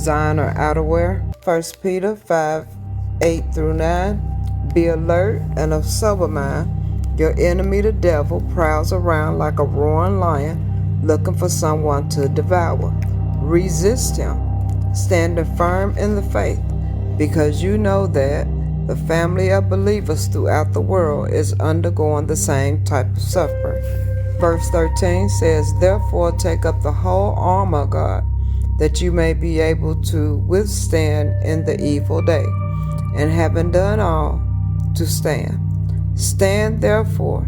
designer outerwear. 1 Peter 5:8-9. Be alert and of sober mind. Your enemy, the devil, prowls around like a roaring lion looking for someone to devour. Resist him, standing firm in the faith, because you know that the family of believers throughout the world is undergoing the same type of suffering. Verse 13 says, Therefore take up the whole armor of God, that you may be able to withstand in the evil day, and having done all, to stand. Stand therefore,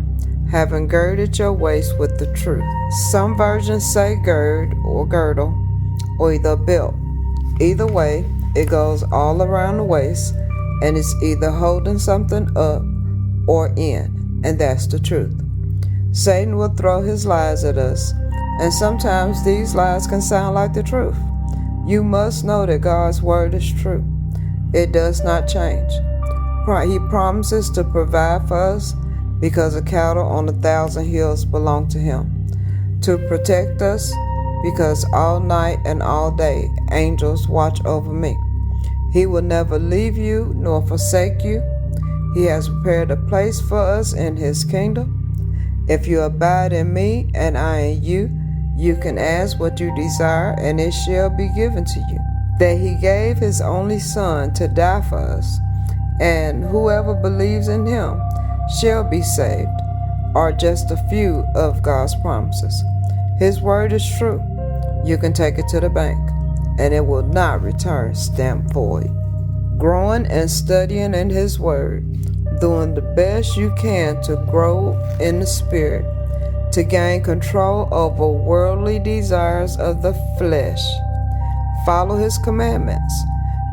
having girded your waist with the truth. Some versions say gird or girdle, or either belt. Either way, it goes all around the waist, and it's either holding something up or in, and that's the truth. Satan will throw his lies at us, and sometimes these lies can sound like the truth. You must know that God's word is true. It does not change. He promises to provide for us because a cattle on 1,000 hills belong to him. To protect us because all night and all day angels watch over me. He will never leave you nor forsake you. He has prepared a place for us in his kingdom. If you abide in me and I in you, you can ask what you desire and it shall be given to you. That he gave his only son to die for us, and whoever believes in him shall be saved, are just a few of God's promises. His word is true. You can take it to the bank, and it will not return stamped void. Growing and studying in his word, doing the best you can to grow in the spirit, to gain control over worldly desires of the flesh. Follow his commandments,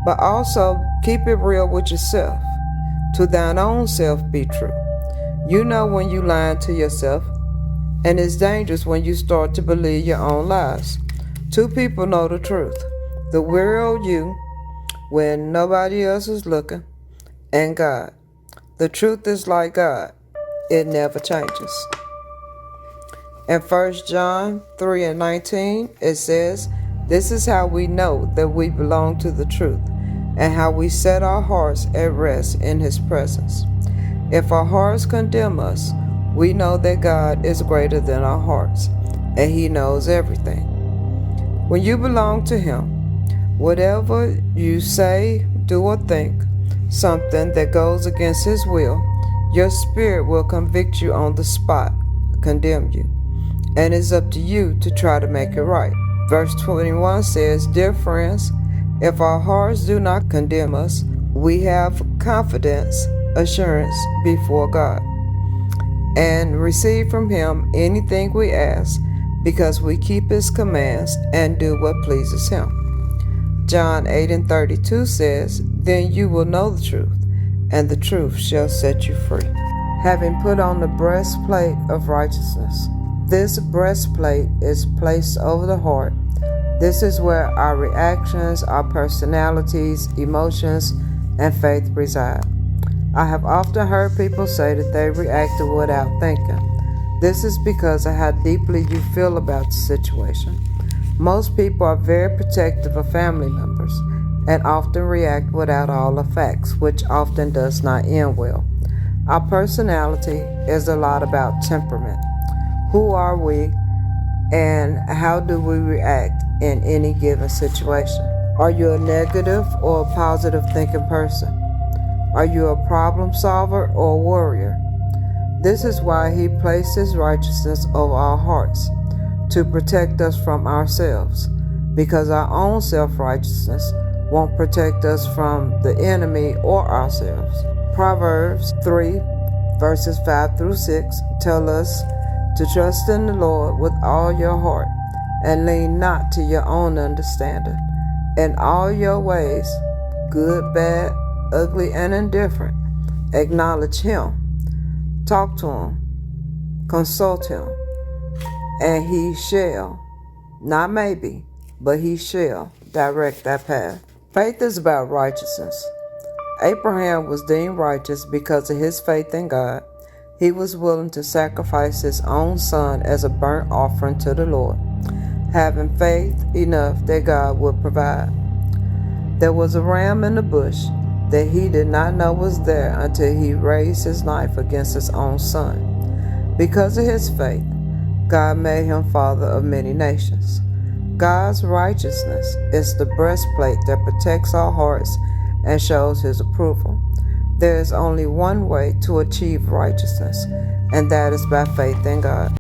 but also keep it real with yourself. To thine own self be true. You know when you lying to yourself, and it's dangerous when you start to believe your own lies. Two people know the truth: the real you, when nobody else is looking, and God. The truth is like God. It never changes. In 1 John 3:19, it says, This is how we know that we belong to the truth, and how we set our hearts at rest in his presence. If our hearts condemn us, we know that God is greater than our hearts, and he knows everything. When you belong to him, whatever you say, do, or think, something that goes against his will, your spirit will convict you on the spot, condemn you, and it's up to you to try to make it right. Verse 21 says, Dear friends, if our hearts do not condemn us, we have confidence, assurance before God, and receive from him anything we ask, because we keep his commands and do what pleases him. John 8:32 says, Then you will know the truth, and the truth shall set you free. Having put on the breastplate of righteousness. This breastplate is placed over the heart. This is where our reactions, our personalities, emotions, and faith reside. I have often heard people say that they reacted without thinking. This is because of how deeply you feel about the situation. Most people are very protective of family members and often react without all the facts, which often does not end well. Our personality is a lot about temperament. Who are we, and how do we react in any given situation? Are you a negative or a positive thinking person? Are you a problem solver or a warrior? This is why he placed his righteousness over our hearts, to protect us from ourselves, because our own self-righteousness won't protect us from the enemy or ourselves. Proverbs 3 verses 5-6 tell us to trust in the Lord with all your heart, and lean not to your own understanding. In all your ways, good, bad, ugly, and indifferent, acknowledge him. Talk to him. Consult him. And he shall, not maybe, but he shall direct that path. Faith is about righteousness. Abraham was deemed righteous because of his faith in God. He was willing to sacrifice his own son as a burnt offering to the Lord, having faith enough that God would provide. There was a ram in the bush that he did not know was there until he raised his knife against his own son. Because of his faith, God made him father of many nations. God's righteousness is the breastplate that protects our hearts and shows his approval. There is only one way to achieve righteousness, and that is by faith in God.